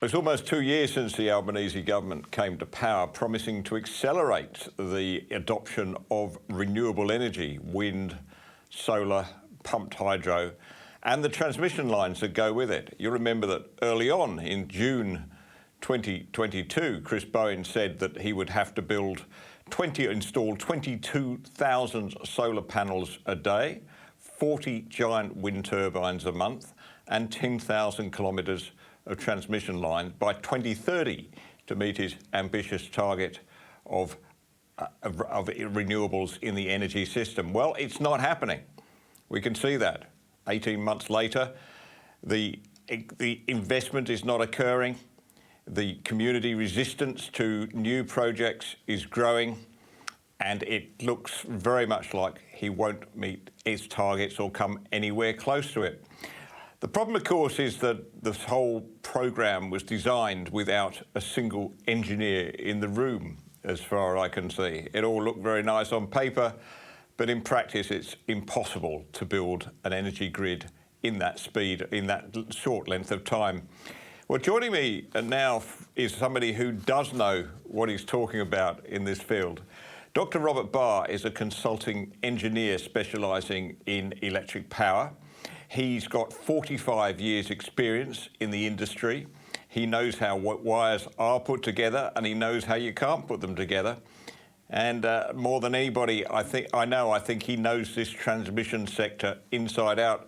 It's almost 2 years since the Albanese government came to power, promising to accelerate the adoption of renewable energy, wind, solar, pumped hydro, and the transmission lines that go with it. You remember that early on in June 2022, Chris Bowen said that he would have to install 22,000 solar panels a day, 40 giant wind turbines a month, and 10,000 kilometres of transmission line by 2030 to meet his ambitious target of renewables in the energy system. Well, it's not happening. We can see that. 18 months later, the investment is not occurring. The community resistance to new projects is growing, and it looks very much like he won't meet its targets or come anywhere close to it. The problem, of course, is that this whole program was designed without a single engineer in the room, as far as I can see. It all looked very nice on paper, but in practice, it's impossible to build an energy grid in that speed, in that short length of time. Well, joining me now is somebody who does know what he's talking about in this field. Dr. Robert Barr is a consulting engineer specialising in electric power. He's got 45 years' experience in the industry. He knows how wires are put together, and he knows how you can't put them together. And more than anybody, I think he knows this transmission sector inside out.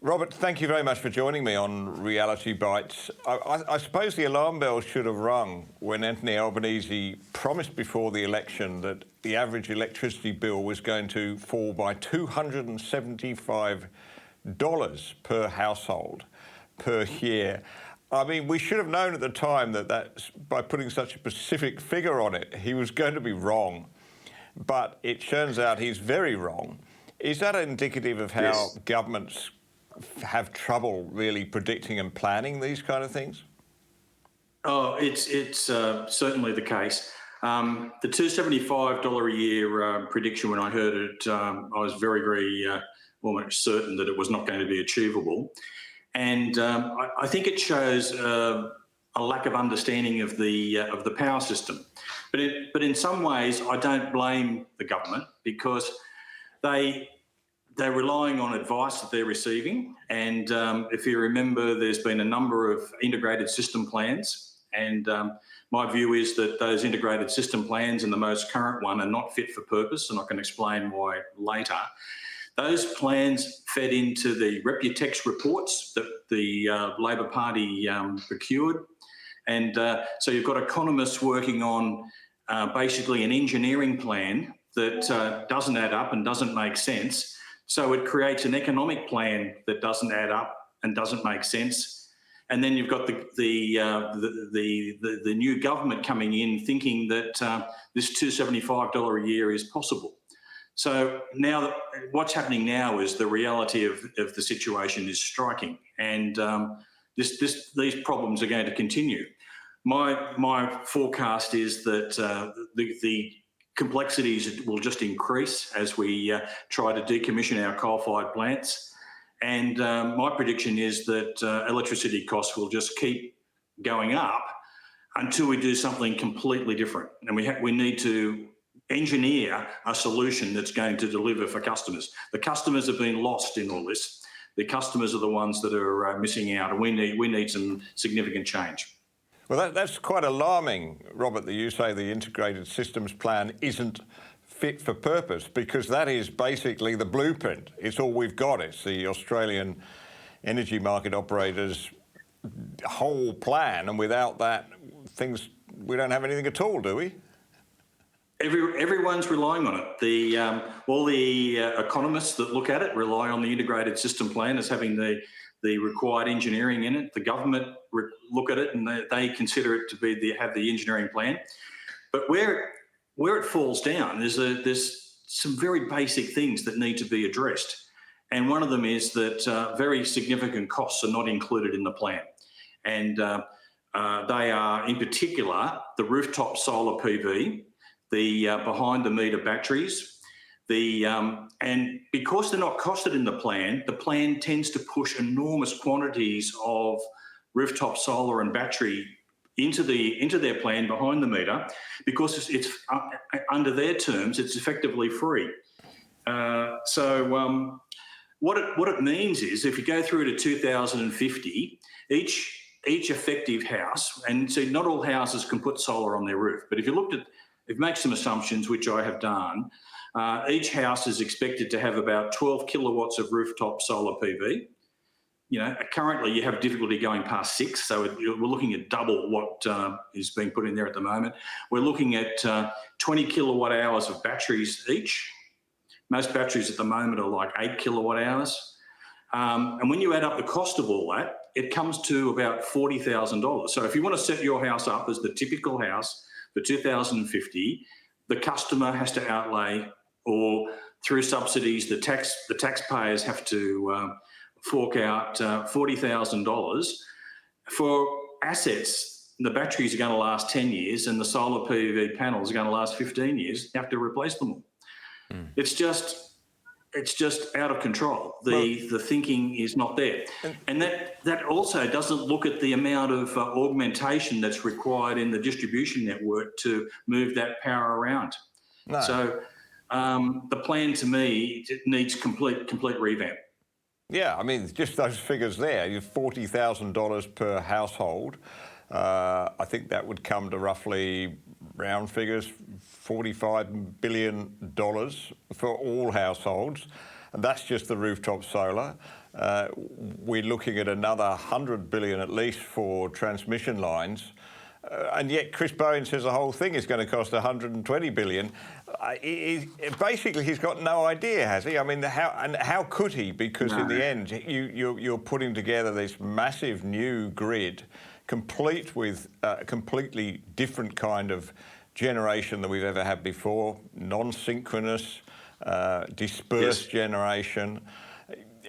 Robert, thank you very much for joining me on Reality Bites. I suppose the alarm bells should have rung when Anthony Albanese promised before the election that the average electricity bill was going to fall by $275 per household per year. I mean, we should have known at the time that by putting such a specific figure on it, he was going to be wrong. But it turns out he's very wrong. Is that indicative of how governments have trouble really predicting and planning these kind of things? Oh, it's certainly the case. The $275 a year prediction, when I heard it, I was very almost certain that it was not going to be achievable. And I think it shows a lack of understanding of the power system. But in some ways, I don't blame the government, because they're relying on advice that they're receiving. And if you remember, there's been a number of integrated system plans. And my view is that those integrated system plans and the most current one are not fit for purpose, and I can explain why later. Those plans fed into the Reputex reports that the Labor Party procured. And so you've got economists working on basically an engineering plan that doesn't add up and doesn't make sense. So it creates an economic plan that doesn't add up and doesn't make sense. And then you've got the new government coming in thinking that this $275 a year is possible. So now what's happening now is the reality of the situation is striking, and these problems are going to continue. My forecast is that the complexities will just increase as we try to decommission our coal-fired plants. And my prediction is that electricity costs will just keep going up until we do something completely different. And we need to engineer a solution that's going to deliver for customers. The customers have been lost in all this. The customers are the ones that are missing out, and we need some significant change. Well, that's quite alarming, Robert, that you say the integrated systems plan isn't fit for purpose, because that is basically the blueprint. It's all we've got. It's the Australian energy market operators' whole plan, and without that, we don't have anything at all, do we? Everyone's relying on it. All the economists that look at it rely on the integrated system plan as having the required engineering in it. The government look at it and they consider it to have the engineering plan. But where it falls down, there's some very basic things that need to be addressed. And one of them is that very significant costs are not included in the plan. And they are, in particular, the rooftop solar PV, the behind-the-meter batteries, and because they're not costed in the plan tends to push enormous quantities of rooftop solar and battery into their plan behind the meter, because it's under their terms, it's effectively free. What it means is, if you go through to 2050, each effective house, and see, not all houses can put solar on their roof, but if you make some assumptions, which I have done, each house is expected to have about 12 kilowatts of rooftop solar PV. You know, currently you have difficulty going past 6, so we're looking at double what is being put in there at the moment. We're looking at 20 kilowatt hours of batteries each. Most batteries at the moment are like 8 kilowatt hours. And when you add up the cost of all that, it comes to about $40,000. So if you want to set your house up as the typical house for 2050, the customer has to outlay, or through subsidies, the taxpayers have to fork out $40,000 for assets. The batteries are going to last 10 years and the solar PV panels are going to last 15 years. You have to replace them all. It's just out of control. The thinking is not there. And that also doesn't look at the amount of augmentation that's required in the distribution network to move that power around. No. So the plan, to me, it needs complete revamp. Yeah, I mean, just those figures there, you've $40,000 per household. I think that would come to roughly, round figures, $45 billion for all households. And that's just the rooftop solar. We're looking at another $100 billion at least for transmission lines. And yet Chris Bowen says the whole thing is going to cost $120 billion. Basically, he's got no idea, has he? I mean, how could he? Because in the end, you're putting together this massive new grid, complete with a completely different kind of generation than we've ever had before, non-synchronous, dispersed generation.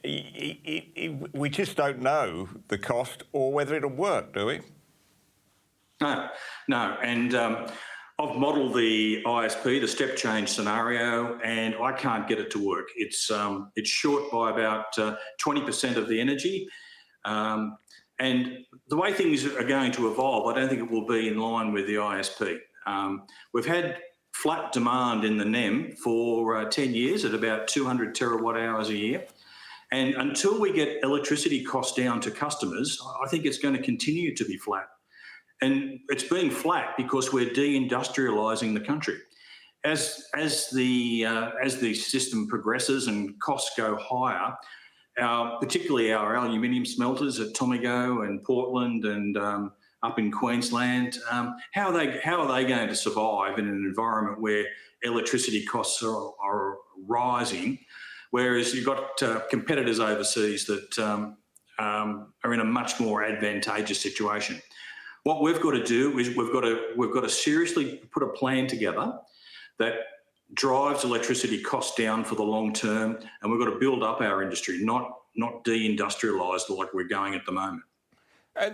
We just don't know the cost or whether it'll work, do we? No. And I've modelled the ISP, the step change scenario, and I can't get it to work. It's short by about 20% of the energy. And the way things are going to evolve, I don't think it will be in line with the ISP. We've had flat demand in the NEM for 10 years at about 200 terawatt hours a year. And until we get electricity costs down to customers, I think it's going to continue to be flat. And it's being flat because we're deindustrialising the country. As the system progresses and costs go higher, particularly our aluminium smelters at Tomago and Portland and up in Queensland, how are they going to survive in an environment where electricity costs are rising, whereas you've got competitors overseas that are in a much more advantageous situation? What we've got to do is we've got to seriously put a plan together that drives electricity costs down for the long term, and we've got to build up our industry, not deindustrialise like we're going at the moment.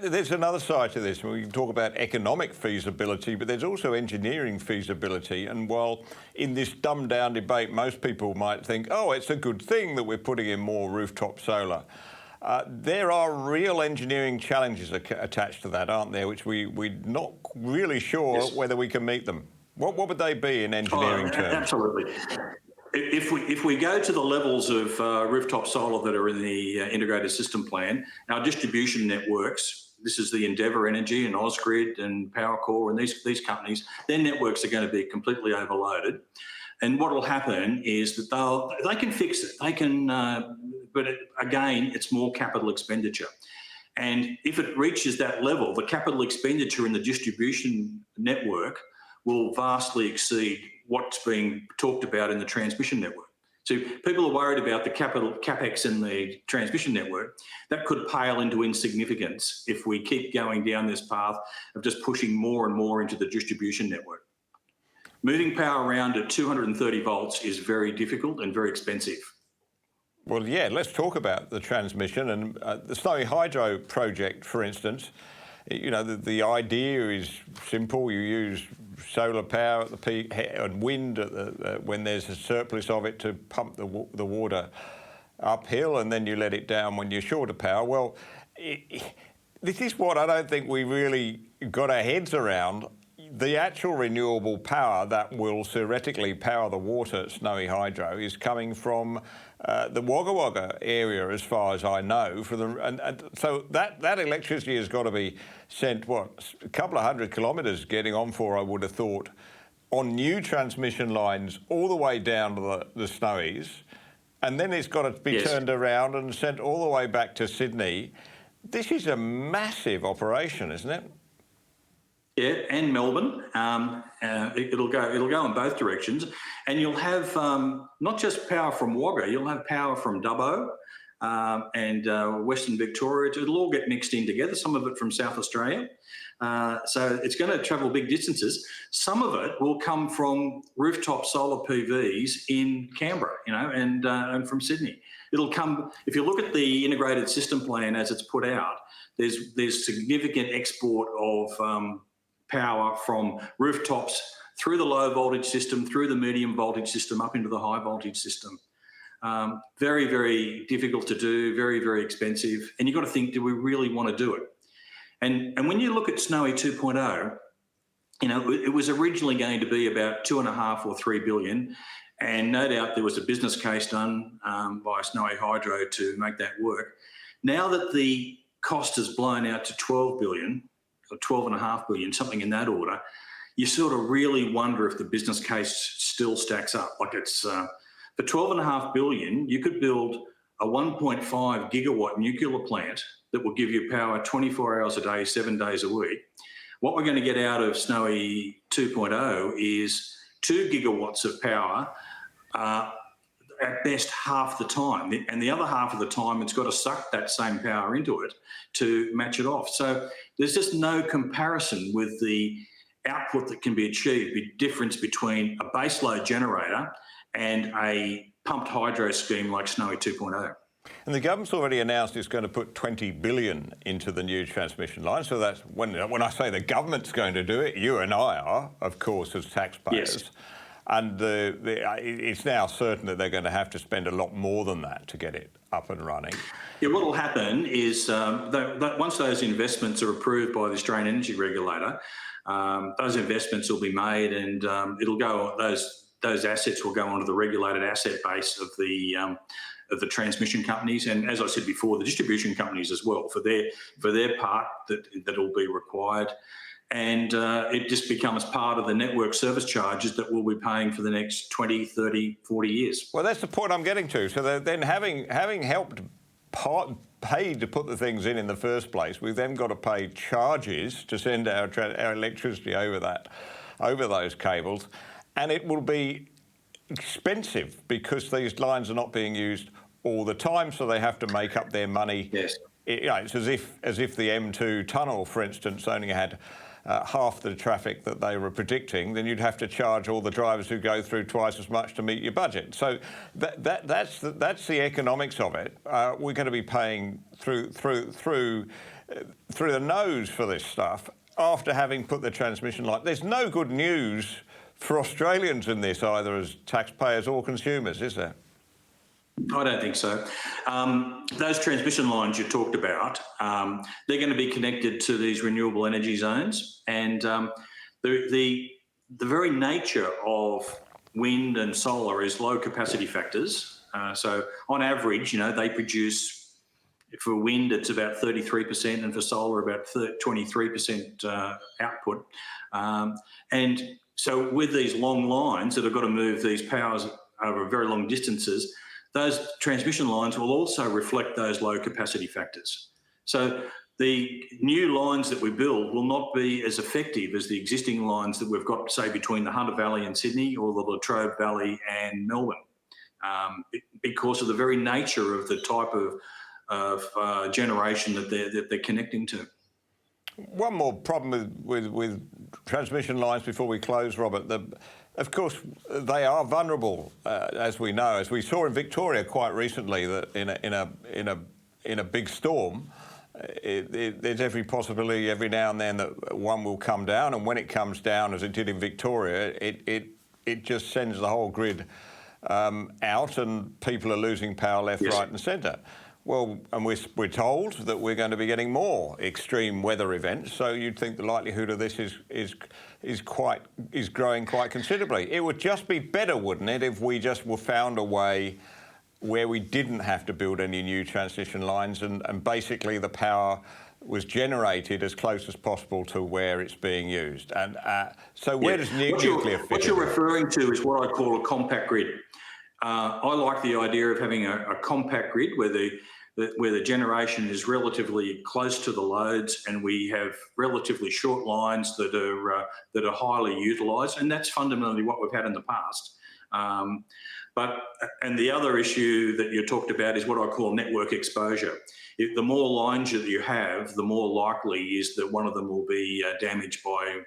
There's another side to this. We can talk about economic feasibility, but there's also engineering feasibility. And while in this dumbed-down debate, most people might think, oh, it's a good thing that we're putting in more rooftop solar. There are real engineering challenges attached to that, aren't there, which we're not really sure whether we can meet them. What would they be in engineering terms? Absolutely. If we go to the levels of rooftop solar that are in the integrated system plan, our distribution networks, this is the Endeavour Energy and Ausgrid and PowerCore and these companies, their networks are going to be completely overloaded. And what will happen is that they can fix it. They can, but again, it's more capital expenditure. And if it reaches that level, the capital expenditure in the distribution network will vastly exceed what's being talked about in the transmission network. So people are worried about the capex in the transmission network. That could pale into insignificance if we keep going down this path of just pushing more and more into the distribution network. Moving power around at 230 volts is very difficult and very expensive. Well, yeah, let's talk about the transmission and the Snowy Hydro project, for instance. You know, the idea is simple. You use solar power at the peak and wind at when there's a surplus of it to pump the water uphill, and then you let it down when you're short of power. Well, this is what I don't think we really got our heads around. The actual renewable power that will theoretically power the water at Snowy Hydro is coming from the Wagga Wagga area, as far as I know. And so that electricity has got to be sent, what, a couple of 100 kilometres getting on for, I would have thought, on new transmission lines all the way down to the Snowies. And then it's got to be turned around and sent all the way back to Sydney. This is a massive operation, isn't it? Yeah, and Melbourne. It'll go in both directions, and you'll have not just power from Wagga. You'll have power from Dubbo and Western Victoria. It'll all get mixed in together. Some of it from South Australia. So it's going to travel big distances. Some of it will come from rooftop solar PVs in Canberra, and from Sydney. It'll come, if you look at the integrated system plan as it's put out, there's significant export of power from rooftops through the low voltage system, through the medium voltage system, up into the high voltage system. Very, very difficult to do, very, very expensive. And you've got to think, do we really want to do it? And when you look at Snowy 2.0, it was originally going to be about 2.5 or 3 billion. And no doubt there was a business case done by Snowy Hydro to make that work. Now that the cost has blown out to 12 billion, or 12.5 billion, something in that order, you sort of really wonder if the business case still stacks up. Like it's, for 12.5 billion, you could build a 1.5 gigawatt nuclear plant that will give you power 24 hours a day, 7 days a week. What we're going to get out of Snowy 2.0 is 2 gigawatts of power, at best half the time. And the other half of the time, it's got to suck that same power into it to match it off. So there's just no comparison with the output that can be achieved, the difference between a baseload generator and a pumped hydro scheme like Snowy 2.0. And the government's already announced it's going to put 20 billion into the new transmission line. So that's when I say the government's going to do it, you and I are, of course, as taxpayers. Yes. And it's now certain that they're going to have to spend a lot more than that to get it up and running. Yeah, what will happen is once those investments are approved by the Australian Energy Regulator, those investments will be made, and it'll go. Those assets will go onto the regulated asset base of the transmission companies, and as I said before, the distribution companies as well for their part that will be required. And it just becomes part of the network service charges that we'll be paying for the next 20, 30, 40 years. Well, that's the point I'm getting to. So then having helped paid to put the things in the first place, we've then got to pay charges to send our electricity over those cables. And it will be expensive because these lines are not being used all the time, so they have to make up their money. Yes. It's as if the M2 tunnel, for instance, only had half the traffic that they were predicting, then you'd have to charge all the drivers who go through twice as much to meet your budget. So that's the economics of it. We're going to be paying through the nose for this stuff after having put the transmission line. There's no good news for Australians in this, either as taxpayers or consumers, is there? I don't think so. Those transmission lines you talked about, they're going to be connected to these renewable energy zones, and the very nature of wind and solar is low capacity factors. So on average, they produce, for wind it's about 33%, and for solar about 23% output. And so with these long lines that have got to move these powers over very long distances, those transmission lines will also reflect those low capacity factors. So the new lines that we build will not be as effective as the existing lines that we've got, say, between the Hunter Valley and Sydney, or the Latrobe Valley and Melbourne, because of the very nature of the type of generation that they're connecting to. One more problem with transmission lines before we close, Robert. Of course, they are vulnerable, as we know, as we saw in Victoria quite recently. That in a big storm, there's every possibility every now and then that one will come down, and when it comes down, as it did in Victoria, it just sends the whole grid out, and people are losing power left, right, and centre. Well, and we're told that we're going to be getting more extreme weather events, so you'd think the likelihood of this is growing quite considerably. It would just be better, wouldn't it, if we just found a way where we didn't have to build any new transmission lines and basically the power was generated as close as possible to where it's being used. And so where does nuclear fit? What you're referring to is what I call a compact grid. I like the idea of having a compact grid where the generation is relatively close to the loads, and we have relatively short lines that are highly utilised, and that's fundamentally what we've had in the past. And the other issue that you talked about is what I call network exposure. The more lines that you have, the more likely is that one of them will be damaged by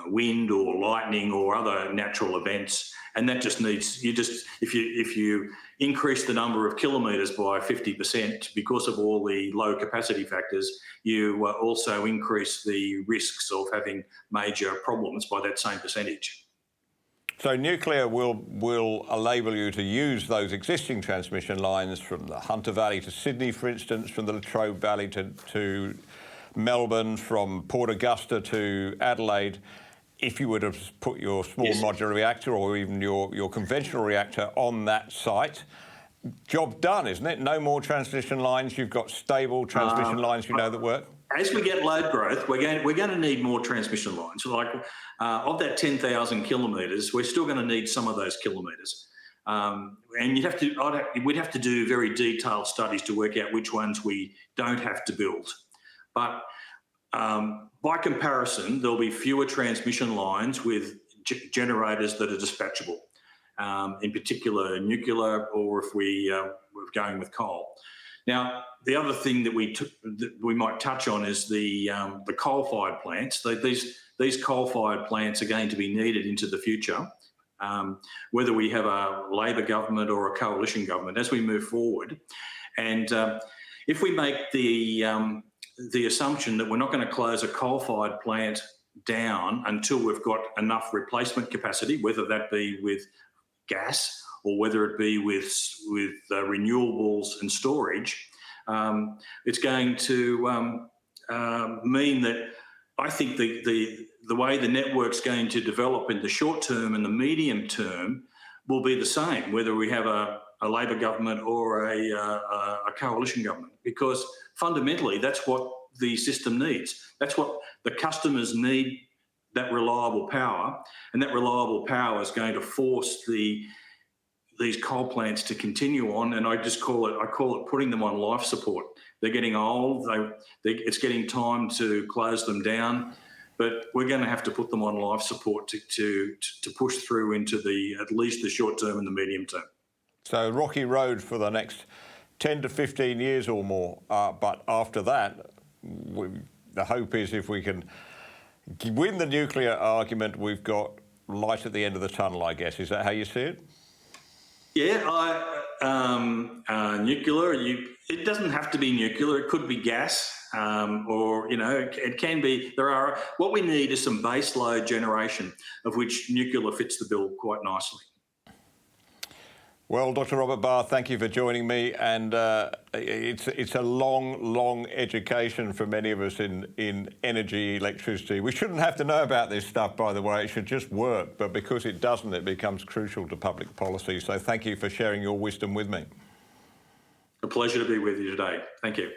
wind or lightning or other natural events, and that just needs if you increase the number of kilometres by 50% because of all the low capacity factors, you also increase the risks of having major problems by that same percentage. So nuclear will enable you to use those existing transmission lines from the Hunter Valley to Sydney, for instance, from the Latrobe Valley to Melbourne, from Port Augusta to Adelaide. If you were to put your small modular reactor or even your conventional reactor on that site, job done, isn't it? No more transmission lines. You've got stable transmission lines, that work. As we get load growth, we're going to need more transmission lines. Like of that 10,000 kilometres, we're still going to need some of those kilometres. And we'd have to do very detailed studies to work out which ones we don't have to build. But by comparison, there'll be fewer transmission lines with generators that are dispatchable, in particular nuclear, or if we're going with coal. Now, the other thing that we might touch on is the coal-fired plants. These coal-fired plants are going to be needed into the future, whether we have a Labor government or a coalition government as we move forward. And if we make the assumption that we're not going to close a coal-fired plant down until we've got enough replacement capacity, whether that be with gas or whether it be with renewables and storage, it's going to mean that I think the way the network's going to develop in the short term and the medium term will be the same, whether we have a Labor government or a coalition government, because fundamentally that's what the system needs. That's what the customers need, that reliable power, and that reliable power is going to force these coal plants to continue on, and I call it putting them on life support. They're getting old. It's getting time to close them down, but we're going to have to put them on life support to push through into at least the short term and the medium term. So rocky road for the next 10 to 15 years or more, but after that, the hope is if we can win the nuclear argument, we've got light at the end of the tunnel, I guess. Is that how you see it? Yeah, nuclear, it doesn't have to be nuclear. It could be gas, or, it can be. What we need is some base load generation, of which nuclear fits the bill quite nicely. Well, Dr. Robert Barr, thank you for joining me. And it's a long education for many of us in energy, electricity. We shouldn't have to know about this stuff, by the way. It should just work. But because it doesn't, it becomes crucial to public policy. So thank you for sharing your wisdom with me. A pleasure to be with you today. Thank you.